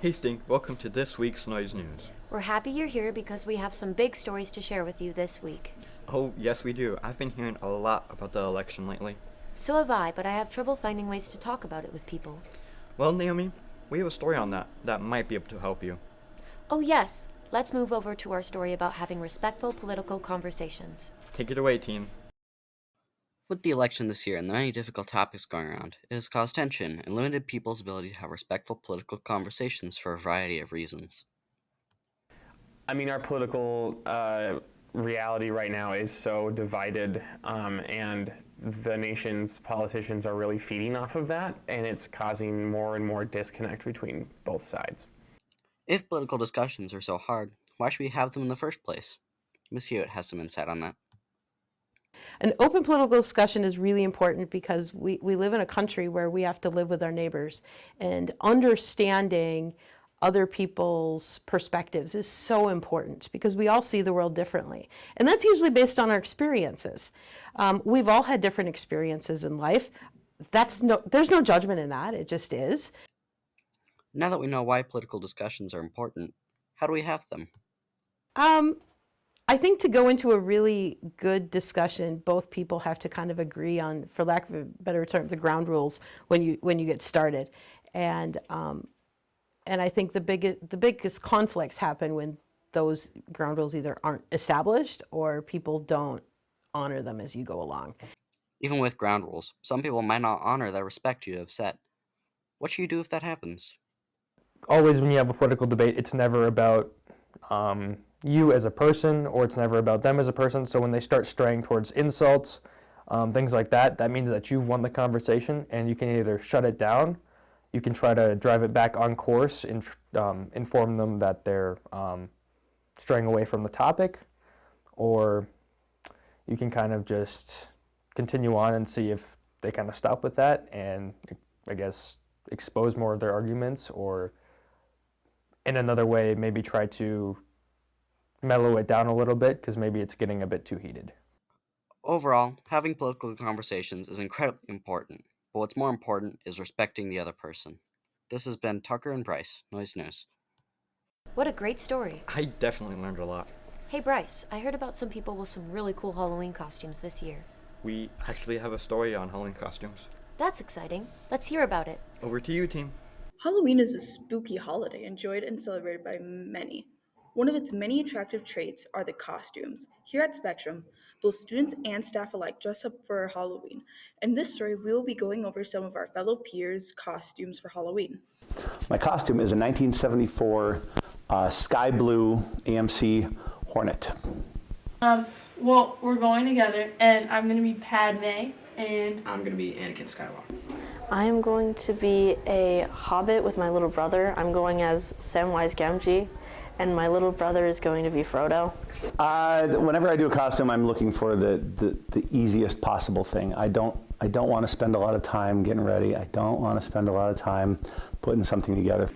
Hey Stink, welcome to this week's Noise News. We're happy you're here because we have some big stories to share with you this week. Oh, yes we do. I've been hearing a lot about the election lately. So have I, but I have trouble finding ways to talk about it with people. Well, Naomi, we have a story on that might be able to help you. Oh yes, let's move over to our story about having respectful political conversations. Take it away, team. With the election this year and the many difficult topics going around, it has caused tension and limited people's ability to have respectful political conversations for a variety of reasons. I mean, our political reality right now is so divided, and the nation's politicians are really feeding off of that, and it's causing more and more disconnect between both sides. If political discussions are so hard, why should we have them in the first place? Ms. Hewitt has some insight on that. An open political discussion is really important because we live in a country where we have to live with our neighbors, and understanding other people's perspectives is so important because we all see the world differently. And that's usually based on our experiences. We've all had different experiences in life. There's no judgment in that, it just is. Now that we know why political discussions are important, how do we have them? I think to go into a really good discussion, both people have to kind of agree on, for lack of a better term, the ground rules when you get started. And I think the biggest conflicts happen when those ground rules either aren't established or people don't honor them as you go along. Even with ground rules, some people might not honor the respect you have set. What should you do if that happens? Always when you have a political debate, it's never about you as a person, or it's never about them as a person. So when they start straying towards insults, things like that, that means that you've won the conversation, and you can either shut it down, you can try to drive it back on course and inform them that they're straying away from the topic, or you can kind of just continue on and see if they kind of stop with that and, I guess, expose more of their arguments, or in another way, maybe try to mellow it down a little bit because maybe it's getting a bit too heated. Overall, having political conversations is incredibly important, but what's more important is respecting the other person. This has been Tucker and Bryce, Noise News. What a great story. I definitely learned a lot. Hey Bryce, I heard about some people with some really cool Halloween costumes this year. We actually have a story on Halloween costumes. That's exciting. Let's hear about it. Over to you, team. Halloween is a spooky holiday enjoyed and celebrated by many. One of its many attractive traits are the costumes. Here at Spectrum, both students and staff alike dress up for Halloween. In this story, we will be going over some of our fellow peers' costumes for Halloween. My costume is a 1974 sky blue AMC Hornet. Well, we're going together, and I'm going to be Padme, and I'm going to be Anakin Skywalker. I am going to be a hobbit with my little brother. I'm going as Samwise Gamgee, and my little brother is going to be Frodo. Whenever I do a costume, I'm looking for the easiest possible thing. I don't want to spend a lot of time getting ready. I don't want to spend a lot of time putting something together.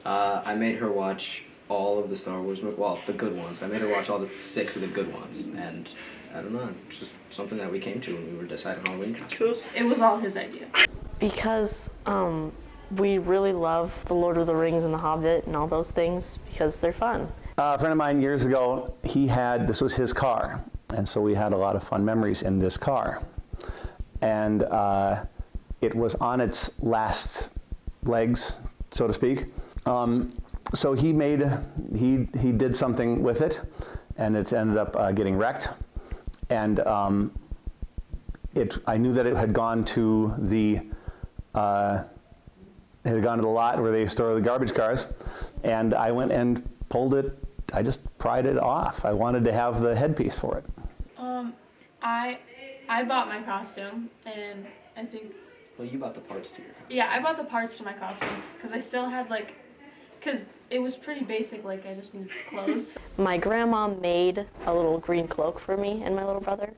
I made her watch all of the Star Wars movies, well, the good ones. I made her watch all 6 of the good ones, and I don't know, it's just something that we came to when we were deciding Halloween costumes. it was all his idea. Because we really love The Lord of the Rings and The Hobbit and all those things because they're fun. A friend of mine years ago, this was his car, and so we had a lot of fun memories in this car. And it was on its last legs, so to speak. So he did something with it, and it ended up getting wrecked. And I knew that it had gone to the lot where they store the garbage cars, and I went and pulled it. I just pried it off. I wanted to have the headpiece for it. I bought my costume, and I think... Well, you bought the parts to your costume. Yeah, I bought the parts to my costume, because I still had, because it was pretty basic, I just needed clothes. My grandma made a little green cloak for me and my little brother.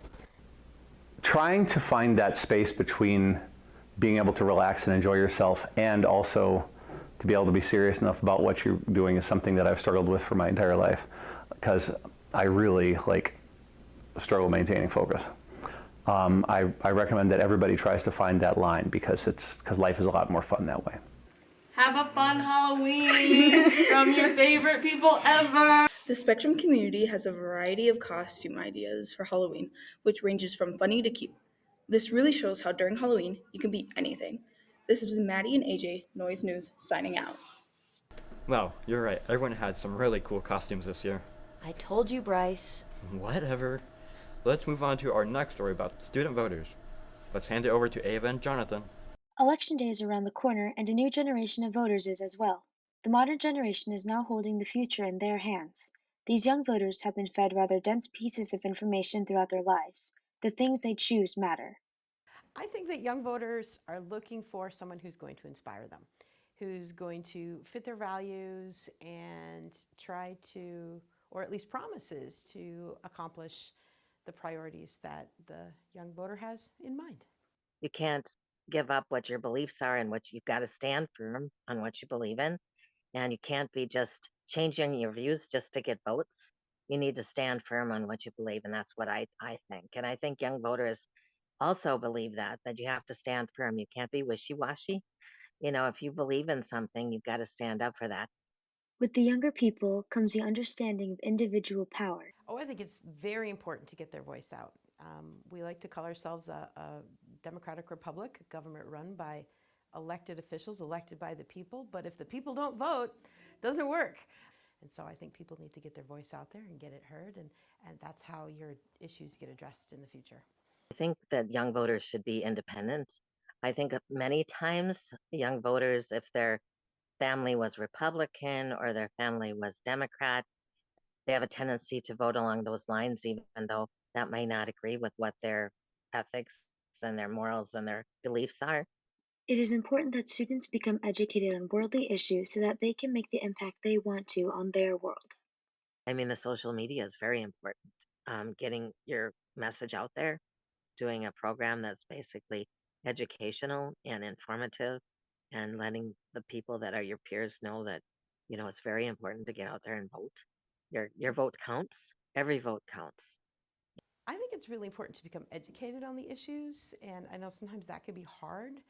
Trying to find that space between being able to relax and enjoy yourself and also to be able to be serious enough about what you're doing is something that I've struggled with for my entire life, because I really struggle maintaining focus. I recommend that everybody tries to find that line because life is a lot more fun that way. Have a fun Halloween from your favorite people ever. The Spectrum community has a variety of costume ideas for Halloween, which ranges from funny to cute. This really shows how during Halloween, you can be anything. This is Maddie and AJ, Noise News, signing out. Wow, you're right. Everyone had some really cool costumes this year. I told you, Bryce. Whatever. Let's move on to our next story about student voters. Let's hand it over to Ava and Jonathan. Election day is around the corner, and a new generation of voters is as well. The modern generation is now holding the future in their hands. These young voters have been fed rather dense pieces of information throughout their lives. The things they choose matter. I think that young voters are looking for someone who's going to inspire them, who's going to fit their values and try to, or at least promises to accomplish the priorities that the young voter has in mind. You can't give up what your beliefs are and what you've got to stand firm on what you believe in. And you can't be just changing your views just to get votes. You need to stand firm on what you believe, and that's what I think. And I think young voters also believe that you have to stand firm. You can't be wishy-washy. You know, if you believe in something, you've got to stand up for that. With the younger people comes the understanding of individual power. Oh, I think it's very important to get their voice out. We like to call ourselves a democratic republic, a government run by elected officials, elected by the people. But if the people don't vote, it doesn't work. And so I think people need to get their voice out there and get it heard, and that's how your issues get addressed in the future. I think that young voters should be independent. I think many times young voters, if their family was Republican or their family was Democrat, they have a tendency to vote along those lines, even though that may not agree with what their ethics and their morals and their beliefs are. It is important that students become educated on worldly issues so that they can make the impact they want to on their world. I mean, the social media is very important. Getting your message out there, doing a program that's basically educational and informative, and letting the people that are your peers know that, you know, it's very important to get out there and vote. Your vote counts. Every vote counts. I think it's really important to become educated on the issues, and I know sometimes that can be hard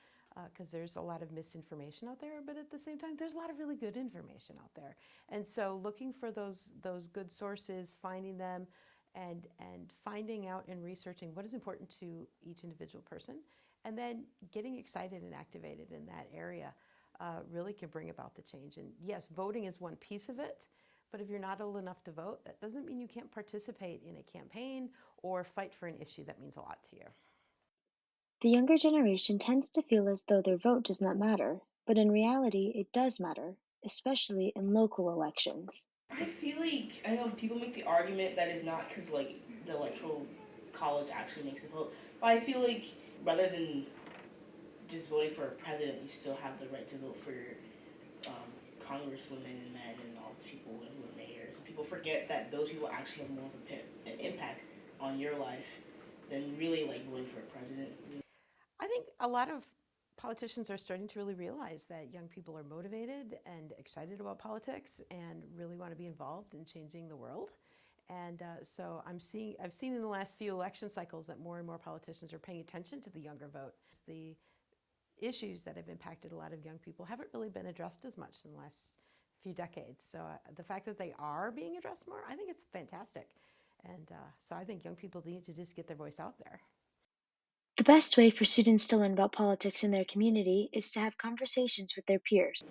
because there's a lot of misinformation out there, but at the same time, there's a lot of really good information out there. And so looking for those good sources, finding them, and finding out and researching what is important to each individual person, and then getting excited and activated in that area really can bring about the change. And yes, voting is one piece of it, but if you're not old enough to vote, that doesn't mean you can't participate in a campaign or fight for an issue that means a lot to you. The younger generation tends to feel as though their vote does not matter, but in reality it does matter, especially in local elections. I feel like, I know people make the argument that is not because like the electoral college actually makes a vote, but I feel like rather than just voting for a president, you still have the right to vote for your congresswomen and men and all these people who are mayors. People forget that those people actually have more of an impact on your life than really like voting for a president. I think a lot of politicians are starting to really realize that young people are motivated and excited about politics and really want to be involved in changing the world. And so I've seen in the last few election cycles that more and more politicians are paying attention to the younger vote. The issues that have impacted a lot of young people haven't really been addressed as much in the last few decades. So the fact that they are being addressed more, I think it's fantastic. And so I think young people need to just get their voice out there. The best way for students to learn about politics in their community is to have conversations with their peers.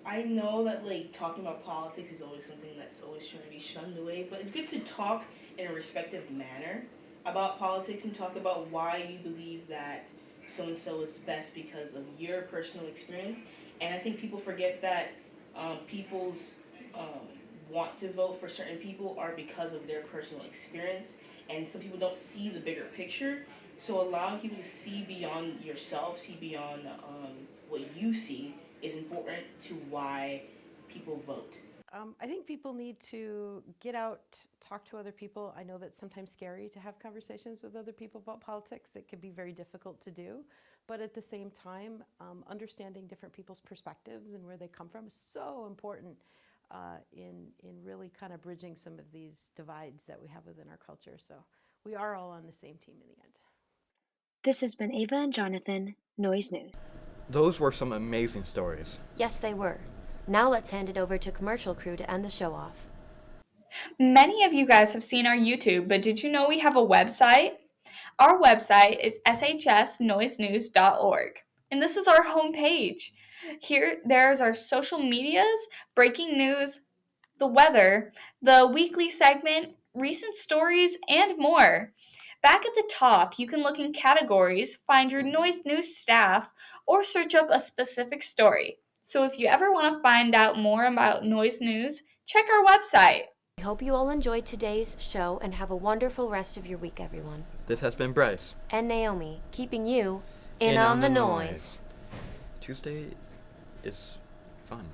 I know that like talking about politics is always something that's always trying to be shunned away, but it's good to talk in a respectful manner about politics and talk about why you believe that so-and-so is best because of your personal experience. And I think people forget that people's want to vote for certain people are because of their personal experience, and some people don't see the bigger picture. So allowing people to see beyond yourself, see beyond what you see is important to why people vote. I think people need to get out, talk to other people. I know that's sometimes scary to have conversations with other people about politics. It can be very difficult to do. But at the same time, understanding different people's perspectives and where they come from is so important in really kind of bridging some of these divides that we have within our culture. So we are all on the same team in the end. This has been Ava and Jonathan, Noise News. Those were some amazing stories. Yes, they were. Now let's hand it over to commercial crew to end the show off. Many of you guys have seen our YouTube, but did you know we have a website? Our website is shsnoisenews.org, and this is our homepage. Here, there's our social medias, breaking news, the weather, the weekly segment, recent stories, and more. Back at the top, you can look in categories, find your Noise News staff, or search up a specific story. So if you ever want to find out more about Noise News, check our website. I hope you all enjoyed today's show and have a wonderful rest of your week, everyone. This has been Bryce. And Naomi, keeping you in on the noise. Tuesday is fun.